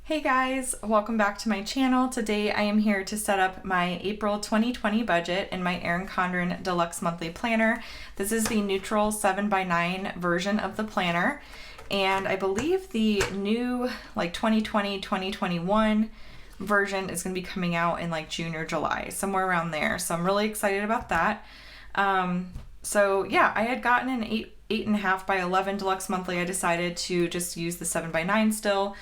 Hey guys, welcome back to my channel. Today I am here to set up my April 2020 budget in my Erin Condren Deluxe monthly planner. This is the neutral 7x9 version of the planner, and I believe the new 2020-2021 version is going to be coming out in June or July, somewhere around there. So I'm really excited about that. So yeah, I had gotten an 8.5 by 11 deluxe monthly. I decided to just use the 7x9 still.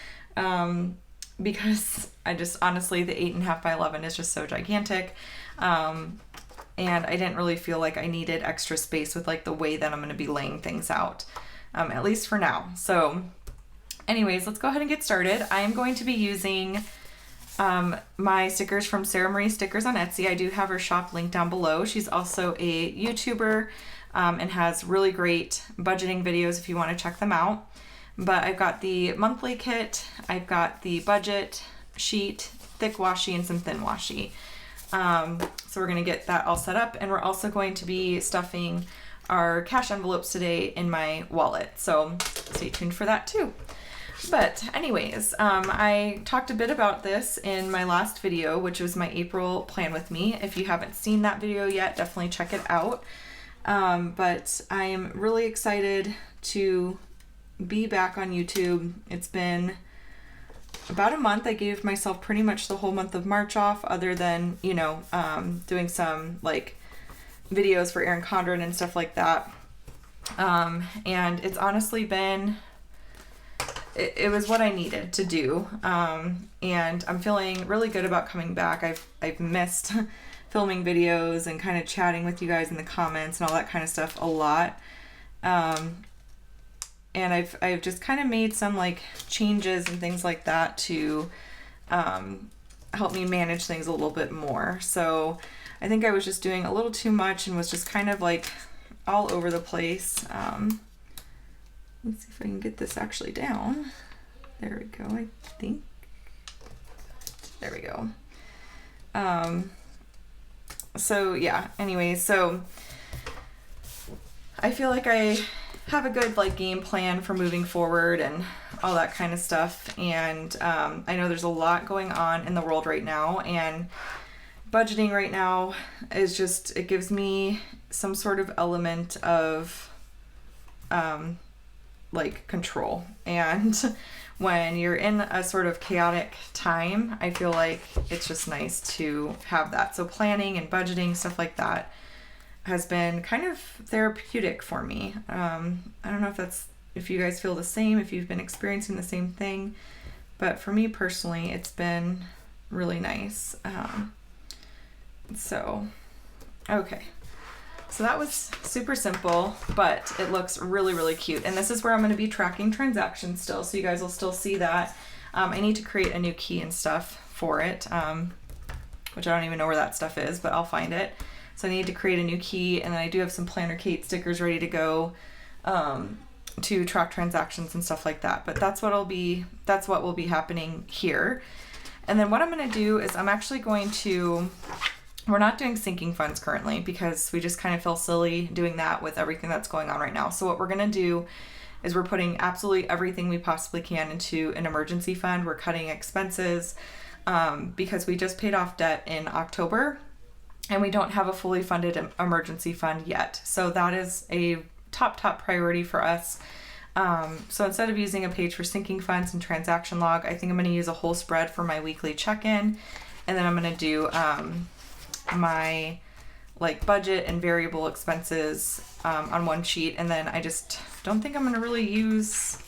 Because I just honestly, the 8.5 by 11 is just so gigantic. And I didn't really feel like I needed extra space with the way that I'm going to be laying things out, at least for now. So anyways, let's go ahead and get started. I am going to be using my stickers from Sara Marie Stickers on Etsy. I do have her shop linked down below. She's also a YouTuber and has really great budgeting videos if you want to check them out. But I've got the monthly kit, I've got the budget sheet, thick washi, and some thin washi. So we're going to get that all set up, and we're also going to be stuffing our cash envelopes today in my wallet. So stay tuned for that too. But anyways, I talked a bit about this in my last video, which was my April plan with me. If you haven't seen that video yet, definitely check it out. But I am really excited to be back on YouTube. It's been about a month. I gave myself pretty much the whole month of March off, other than, doing some videos for Erin Condren and stuff like that. And it's honestly been, it was what I needed to do. And I'm feeling really good about coming back. I've missed filming videos and kind of chatting with you guys in the comments and all that kind of stuff a lot. And I've just kind of made some changes and things like that to help me manage things a little bit more. So I think I was just doing a little too much and was just kind of all over the place. Let's see if I can get this actually down. There we go, I think. There we go. So yeah, anyway, so I feel like I have a good game plan for moving forward and all that kind of stuff. And I know there's a lot going on in the world right now, and budgeting right now is just, it gives me some sort of element of control. And when you're in a sort of chaotic time, I feel like it's just nice to have that. So planning and budgeting, stuff like that, has been kind of therapeutic for me. I don't know if you guys feel the same, if you've been experiencing the same thing, but for me personally, it's been really nice. Okay. So that was super simple, but it looks really, really cute. And this is where I'm going to be tracking transactions still, so you guys will still see that. I need to create a new key and stuff for it, which I don't even know where that stuff is, but I'll find it. So I need to create a new key, and then I do have some Planner Kate stickers ready to go to track transactions and stuff like that. But that's what will be happening here. And then what I'm going to do is I'm actually going to, we're not doing sinking funds currently because we just kind of feel silly doing that with everything that's going on right now. So what we're going to do is we're putting absolutely everything we possibly can into an emergency fund. We're cutting expenses because we just paid off debt in October, and we don't have a fully funded emergency fund yet. So that is a top priority for us. So instead of using a page for sinking funds and transaction log, I think I'm going to use a whole spread for my weekly check-in. And then I'm going to do my budget and variable expenses on one sheet. And then I just don't think I'm going to really use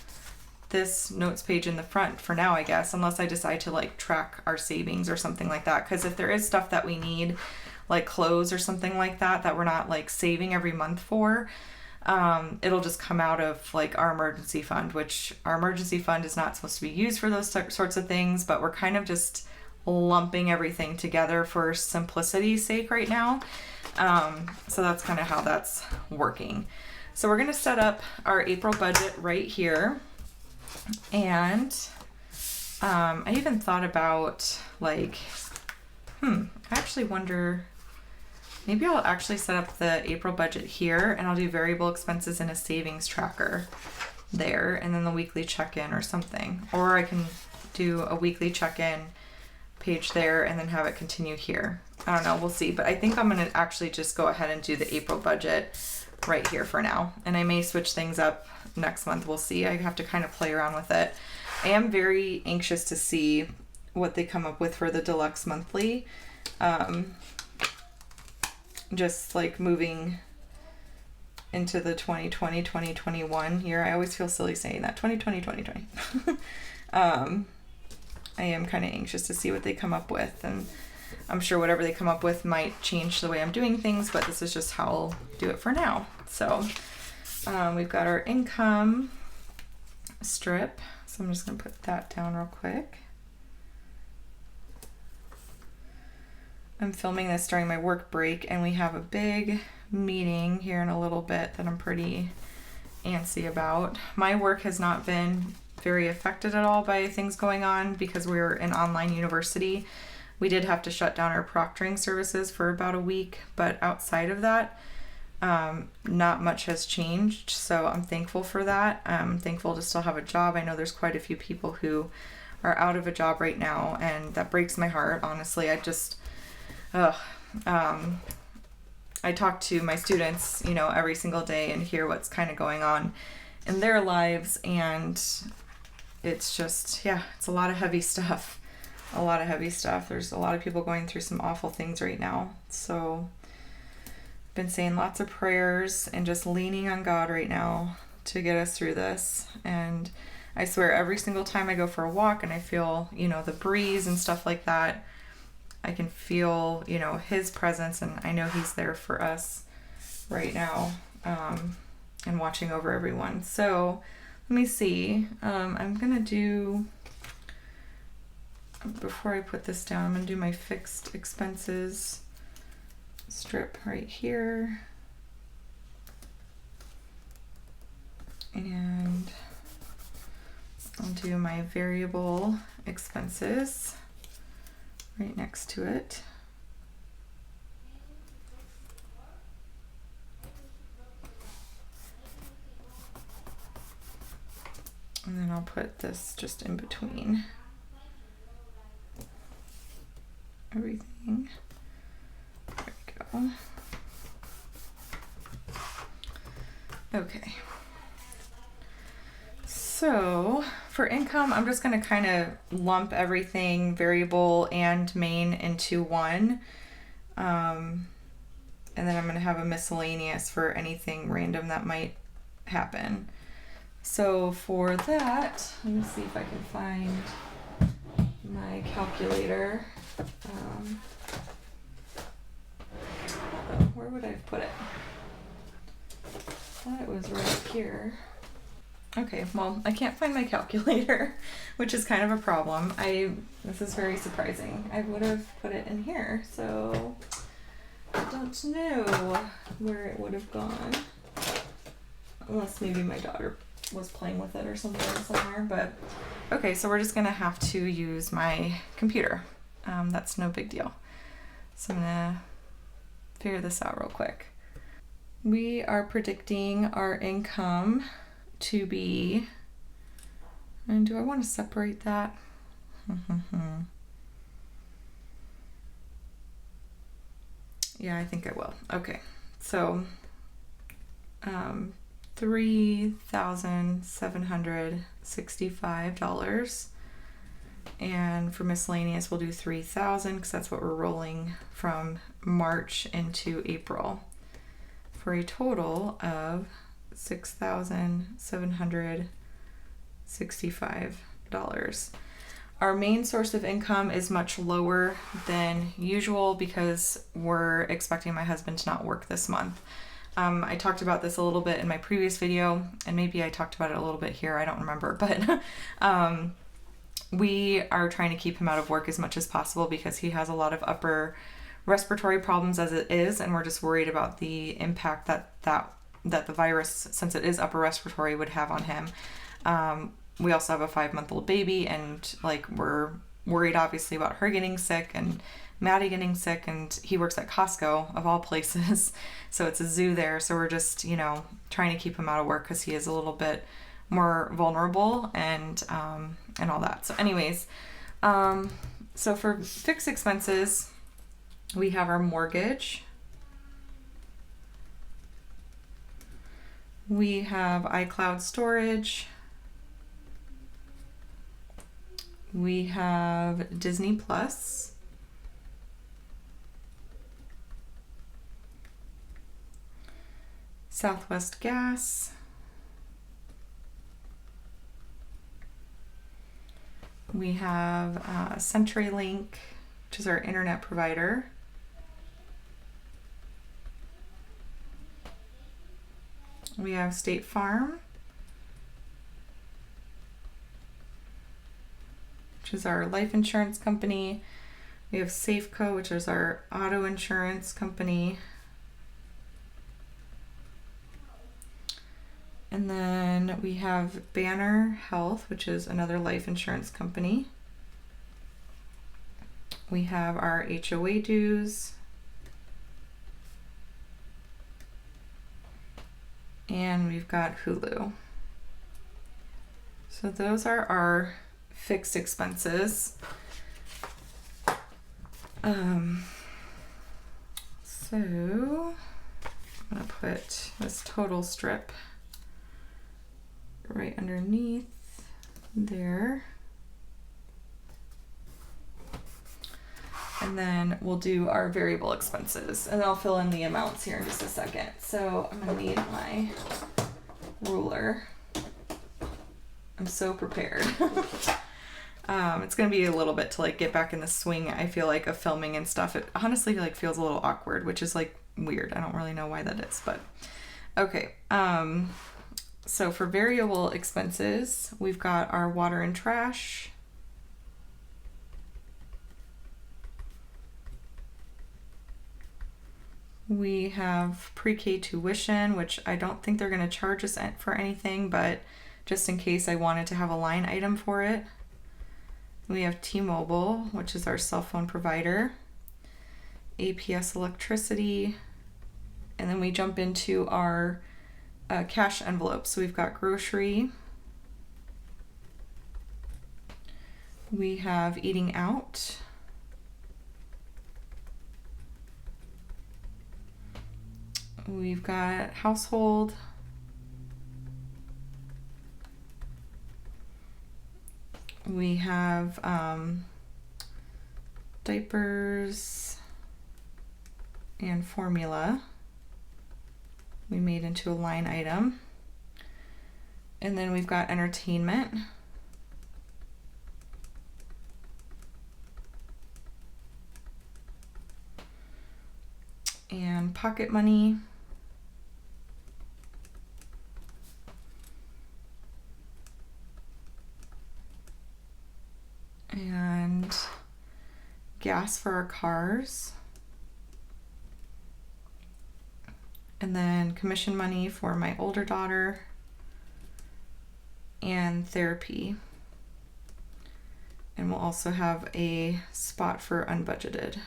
this notes page in the front for now, I guess, unless I decide to track our savings or something like that. Because if there is stuff that we need, clothes or something like that we're not saving every month for, it'll just come out of our emergency fund, which our emergency fund is not supposed to be used for those sorts of things, but we're kind of just lumping everything together for simplicity's sake right now. So that's kind of how that's working. So we're going to set up our April budget right here. And I even thought about I actually wonder, maybe I'll actually set up the April budget here, and I'll do variable expenses in a savings tracker there, and then the weekly check-in or something. Or I can do a weekly check-in page there and then have it continue here. I don't know, we'll see. But I think I'm gonna actually just go ahead and do the April budget right here for now. And I may switch things up next month, we'll see. I have to kind of play around with it. I am very anxious to see what they come up with for the deluxe monthly. Just like moving into the 2020, 2021 year. I always feel silly saying that, 2020, 2020. I am kind of anxious to see what they come up with, and I'm sure whatever they come up with might change the way I'm doing things, but this is just how I'll do it for now. So we've got our income strip, so I'm just gonna put that down real quick. I'm filming this during my work break, and we have a big meeting here in a little bit that I'm pretty antsy about. My work has not been very affected at all by things going on because we're an online university. We did have to shut down our proctoring services for about a week, but outside of that, not much has changed. So I'm thankful for that. I'm thankful to still have a job. I know there's quite a few people who are out of a job right now, and that breaks my heart. Honestly, I talk to my students, you know, every single day and hear what's kind of going on in their lives, and it's just, yeah, it's a lot of heavy stuff. A lot of heavy stuff. There's a lot of people going through some awful things right now. So I've been saying lots of prayers and just leaning on God right now to get us through this. And I swear every single time I go for a walk and I feel, you know, the breeze and stuff like that, I can feel, you know, his presence, and I know he's there for us right now, and watching over everyone. So let me see. I'm gonna do, before I put this down, I'm gonna do my fixed expenses strip right here. And I'll do my variable expenses right next to it. And then I'll put this just in between everything. There we go. Okay. So for income, I'm just going to kind of lump everything variable and main into one. And then I'm going to have a miscellaneous for anything random that might happen. So for that, let me see if I can find my calculator. Where would I put it? I thought it was right here. Okay, well, I can't find my calculator, which is kind of a problem. This is very surprising. I would have put it in here, so I don't know where it would have gone. Unless maybe my daughter was playing with it or something somewhere, but okay, so we're just gonna have to use my computer. That's no big deal. So I'm gonna figure this out real quick. We are predicting our income to be, and do I want to separate that? Yeah, I think I will. Okay, so $3,765, and for miscellaneous we'll do $3,000 because that's what we're rolling from March into April, for a total of $6,765. Our main source of income is much lower than usual because we're expecting my husband to not work this month. I talked about this a little bit in my previous video, and maybe I talked about it a little bit here, I don't remember, but we are trying to keep him out of work as much as possible because he has a lot of upper respiratory problems as it is, and we're just worried about the impact that the virus, since it is upper respiratory, would have on him. We also have a 5-month-old baby, and like we're worried obviously about her getting sick and Maddie getting sick, and he works at Costco of all places, so it's a zoo there, so we're just, you know, trying to keep him out of work because he is a little bit more vulnerable and all that. So anyways, so for fixed expenses, we have our mortgage. We have iCloud storage. We have Disney Plus. Southwest Gas. We have CenturyLink, which is our internet provider. We have State Farm, which is our life insurance company. We have Safeco, which is our auto insurance company. And then we have Banner Health, which is another life insurance company. We have our HOA dues. And we've got Hulu. So those are our fixed expenses. So I'm gonna put this total strip right underneath there. And then we'll do our variable expenses, and I'll fill in the amounts here in just a second. So I'm gonna need my ruler. I'm so prepared. It's gonna be a little bit to like get back in the swing, I feel like, of filming and stuff. It honestly like feels a little awkward, which is like weird. I don't really know why that is, but okay. So for variable expenses, we've got our water and trash. We have pre-K tuition, which I don't think they're going to charge us for anything, but just in case I wanted to have a line item for it. We have T-Mobile, which is our cell phone provider, APS electricity, and then we jump into our cash envelopes. So we've got grocery. We have eating out. We've got household. We have diapers and formula. We made into a line item. And then we've got entertainment. And pocket money. And gas for our cars. And then commission money for my older daughter. And therapy. And we'll also have a spot for unbudgeted.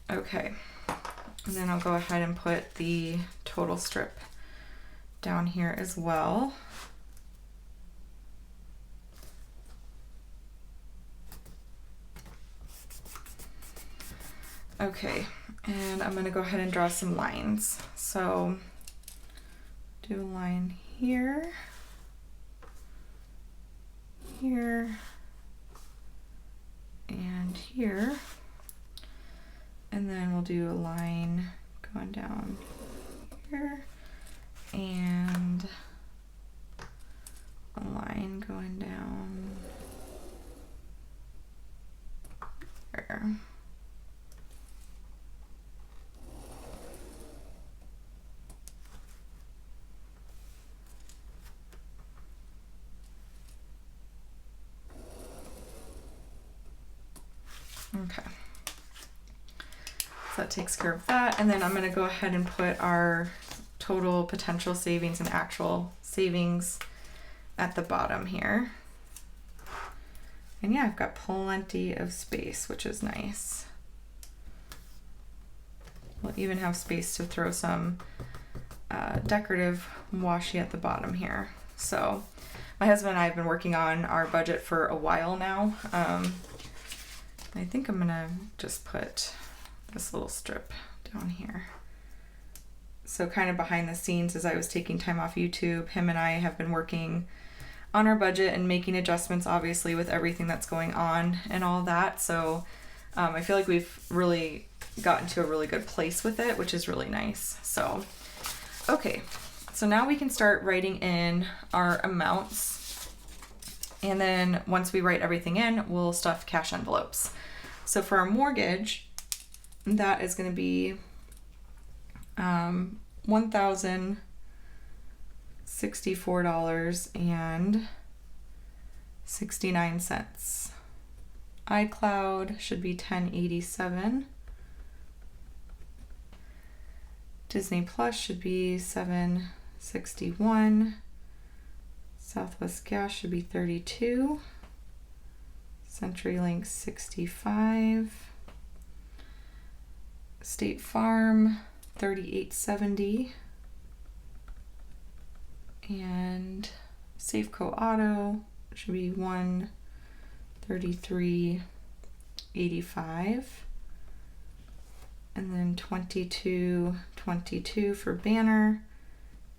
Okay, and then I'll go ahead and put the total strip down here as well. Okay, and I'm gonna go ahead and draw some lines. So do a line here, here, and here. And then we'll do a line going down here and a line going down there. Okay. So that takes care of that. And then I'm going to go ahead and put our total potential savings and actual savings at the bottom here. And yeah, I've got plenty of space, which is nice. We'll even have space to throw some decorative washi at the bottom here. So my husband and I have been working on our budget for a while now. I think I'm gonna just put this little strip down here. So kind of behind the scenes, as I was taking time off YouTube, him and I have been working on our budget and making adjustments, obviously, with everything that's going on and all that. So I feel like we've really gotten to a really good place with it, which is really nice. So, okay. So now we can start writing in our amounts. And then once we write everything in, we'll stuff cash envelopes. So for our mortgage, that is going to be $1,064.69. iCloud should be $10.87. Disney Plus should be $7.61. Southwest Gas should be $32. CenturyLink $65. State Farm $38.70. And Safeco Auto should be $133.85. And then $22.22 for Banner.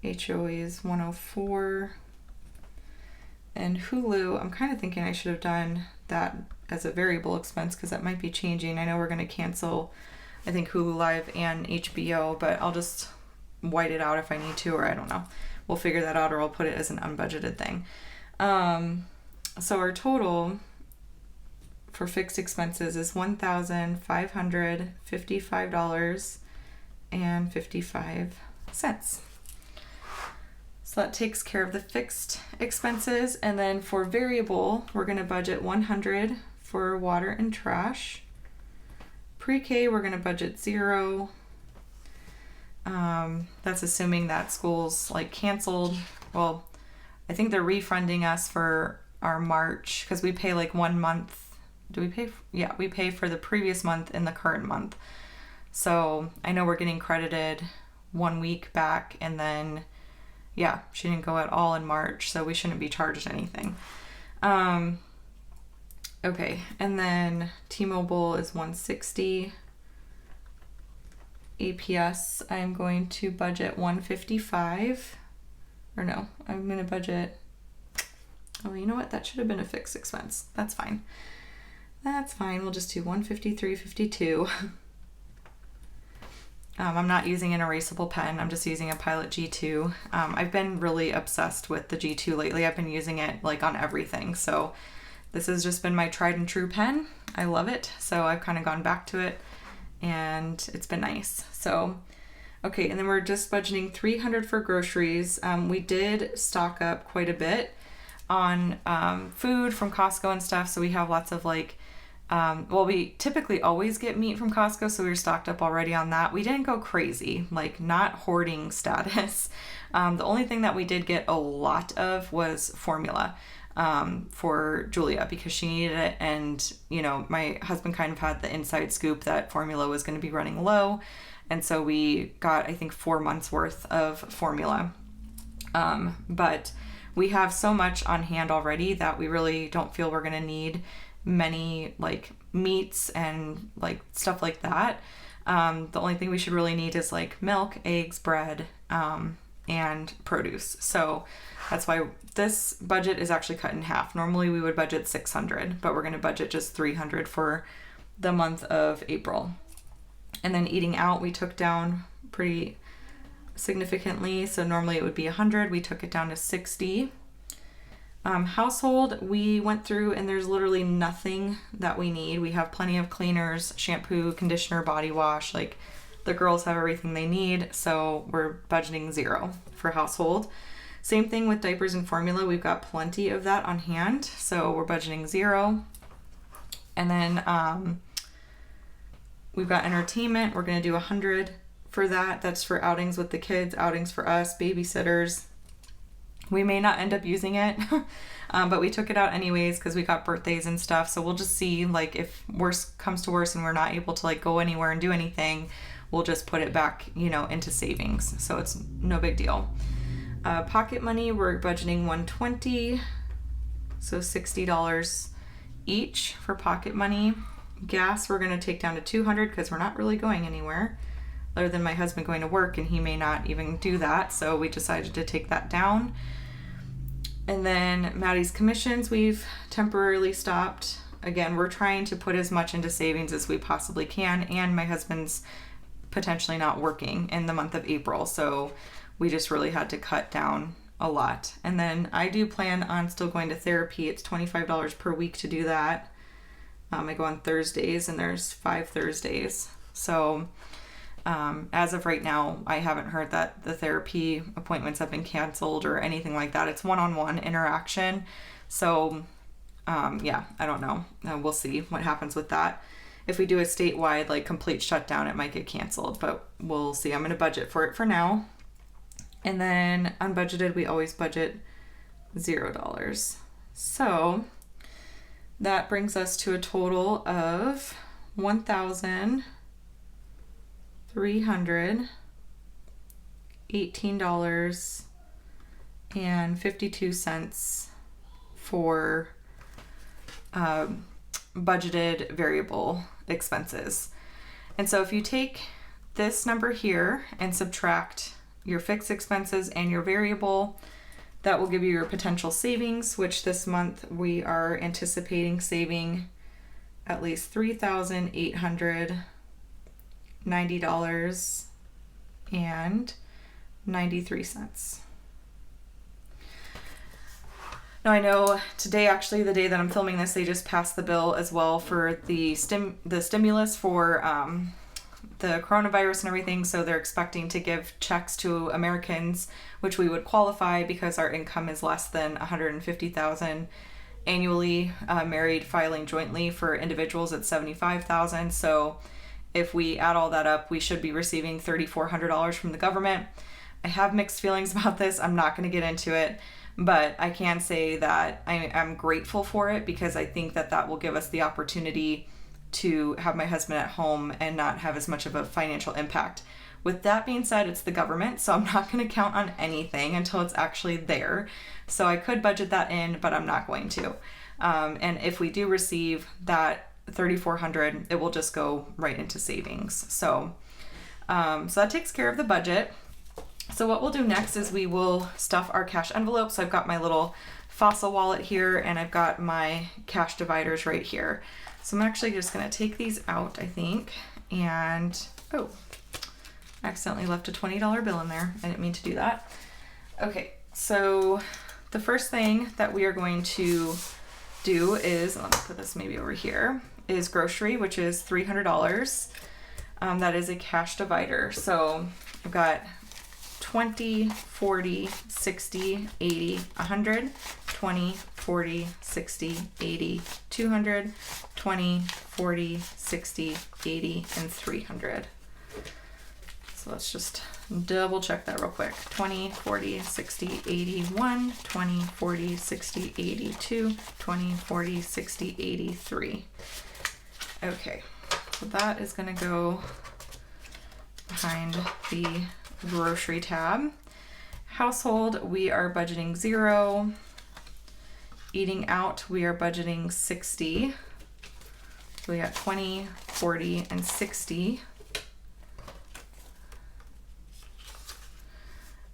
HOA is $104. And Hulu, I'm kind of thinking I should have done that as a variable expense because that might be changing. I know we're going to cancel, I think, Hulu Live and HBO, but I'll just white it out if I need to, or I don't know. We'll figure that out, or I'll put it as an unbudgeted thing. So our total for fixed expenses is $1,555.55. So that takes care of the fixed expenses. And then for variable, we're going to budget $100 for water and trash. Pre-K, we're going to budget $0. That's assuming that school's like canceled. Well, I think they're refunding us for our March because we pay like 1 month. Do we pay? Yeah, we pay for the previous month in the current month. So I know we're getting credited 1 week back, and then yeah, she didn't go at all in March, so we shouldn't be charged anything. Okay, and then T-Mobile is $160. APS, I'm going to budget $155. Or no, I'm going to budget, oh, you know what? That should have been a fixed expense. That's fine. That's fine. We'll just do $153.52. I'm not using an erasable pen. I'm just using a Pilot G2. I've been really obsessed with the G2 lately. I've been using it like on everything. So this has just been my tried and true pen. I love it. So I've kind of gone back to it and it's been nice. So, okay. And then we're just budgeting $300 for groceries. We did stock up quite a bit on food from Costco and stuff. So we have lots of like, well, we typically always get meat from Costco, so we were stocked up already on that. We didn't go crazy, like not hoarding status. The only thing that we did get a lot of was formula for Julia because she needed it. And, you know, my husband kind of had the inside scoop that formula was going to be running low. And so we got, I think, 4 months worth of formula. But we have so much on hand already that we really don't feel we're going to need many like meats and like stuff like that. The only thing we should really need is like milk, eggs, bread, and produce. So that's why this budget is actually cut in half. Normally we would budget $600, but we're going to budget just $300 for the month of April. And then eating out, we took down pretty significantly. So normally it would be $100. We took it down to $60. Household, we went through and there's literally nothing that we need. We have plenty of cleaners, shampoo, conditioner, body wash. Like the girls have everything they need. So we're budgeting $0 for household. Same thing with diapers and formula. We've got plenty of that on hand. So we're budgeting $0. And then we've got entertainment. We're going to do $100 for that. That's for outings with the kids, outings for us, babysitters. We may not end up using it, but we took it out anyways because we got birthdays and stuff. So we'll just see, like, if worse comes to worse and we're not able to like go anywhere and do anything, we'll just put it back, you know, into savings. So it's no big deal. Pocket money, we're budgeting $120, so $60 each for pocket money. Gas, we're going to take down to $200 because we're not really going anywhere other than my husband going to work, and he may not even do that, so we decided to take that down. And then Maddie's commissions, we've temporarily stopped. Again, we're trying to put as much into savings as we possibly can, and my husband's potentially not working in the month of April, so we just really had to cut down a lot. And then I do plan on still going to therapy. It's $25 per week to do that. I go on Thursdays, and there's 5 Thursdays. So as of right now, I haven't heard that the therapy appointments have been canceled or anything like that. It's one-on-one interaction. So yeah, I don't know. We'll see what happens with that. If we do a statewide, like, complete shutdown, it might get canceled, but we'll see. I'm going to budget for it for now. And then unbudgeted, we always budget $0. So that brings us to a total of $1,318.52 for budgeted variable expenses. And so if you take this number here and subtract your fixed expenses and your variable, that will give you your potential savings, which this month we are anticipating saving at least $3,890.93. Now I know today, actually the day that I'm filming this, they just passed the bill as well for the stimulus for the coronavirus and everything, so they're expecting to give checks to Americans, which we would qualify because our income is less than $150,000 annually. Married filing jointly for individuals at $75,000. So if we add all that up, we should be receiving $3,400 from the government. I have mixed feelings about this. I'm not going to get into it, but I can say that I'm grateful for it because I think that that will give us the opportunity to have my husband at home and not have as much of a financial impact. With that being said, it's the government, so I'm not going to count on anything until it's actually there. So I could budget that in, but I'm not going to. And if we do receive that $3,400, it will just go right into savings. So that takes care of the budget. So what we'll do next is we will stuff our cash envelope. So I've got my little Fossil wallet here, and I've got my cash dividers right here. So I'm actually just going to take these out, I think, and, oh, I accidentally left a $20 bill in there. I didn't mean to do that. Okay, so the first thing that we are going to do is, let me put this maybe over here, is grocery, which is $300. That is a cash divider. So I've got 20, 40, 60, 80, 100, 20, 40, 60, 80, 200, 20, 40, 60, 80, and 300. So let's just double check that real quick. 20, 40, 60, 81, 20, 40, 60, 82, 20, 40, 60, 83. Okay, so that is going to go behind the grocery tab. Household, we are budgeting $0. Eating out, we are budgeting $60. So we got 20, 40, and 60.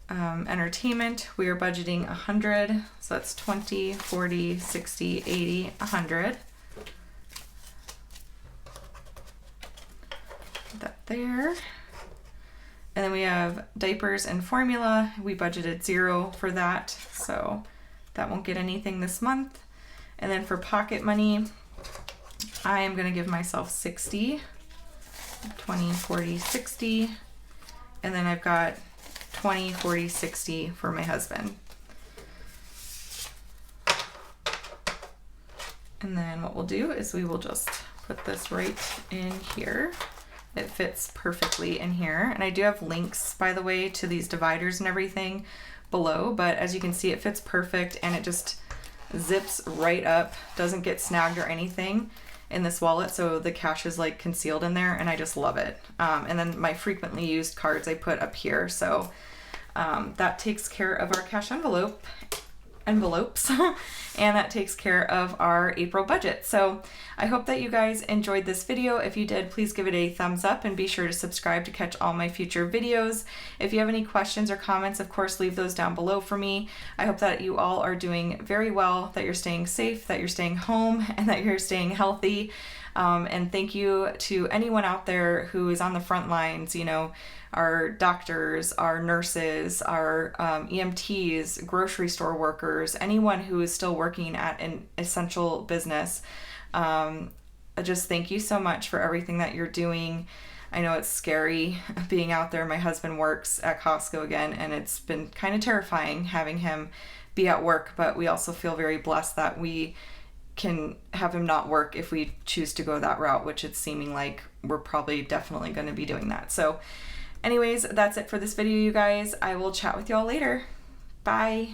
Entertainment, we are budgeting $100. So that's 20, 40, 60, 80, 100. Put that there. And then we have diapers and formula. We budgeted $0 for that, so that won't get anything this month. And then for pocket money, I am going to give myself 60, 20, 40, 60. And then I've got 20, 40, 60 for my husband. And then what we'll do is we will just put this right in here. It fits perfectly in here. And I do have links, by the way, to these dividers and everything below, but as you can see, it fits perfect and it just zips right up, doesn't get snagged or anything. in this wallet, so the cash is like concealed in there, and I just love it. And then my frequently used cards I put up here, so that takes care of our cash envelopes and that takes care of our April budget. So I hope that you guys enjoyed this video. If you did, please give it a thumbs up and be sure to subscribe to catch all my future videos. If you have any questions or comments, of course, leave those down below for me. I hope that you all are doing very well, that you're staying safe, that you're staying home, and that you're staying healthy. And thank you to anyone out there who is on the front lines, you know, our doctors, our nurses, our EMTs, grocery store workers, anyone who is still working at an essential business. Just thank you so much for everything that you're doing. I know it's scary being out there. My husband works at Costco again, and it's been kind of terrifying having him be at work, but we also feel very blessed that we can have him not work if we choose to go that route, which it's seeming like we're probably definitely going to be doing that. So anyways, that's it for this video, you guys. I will chat with y'all later. Bye.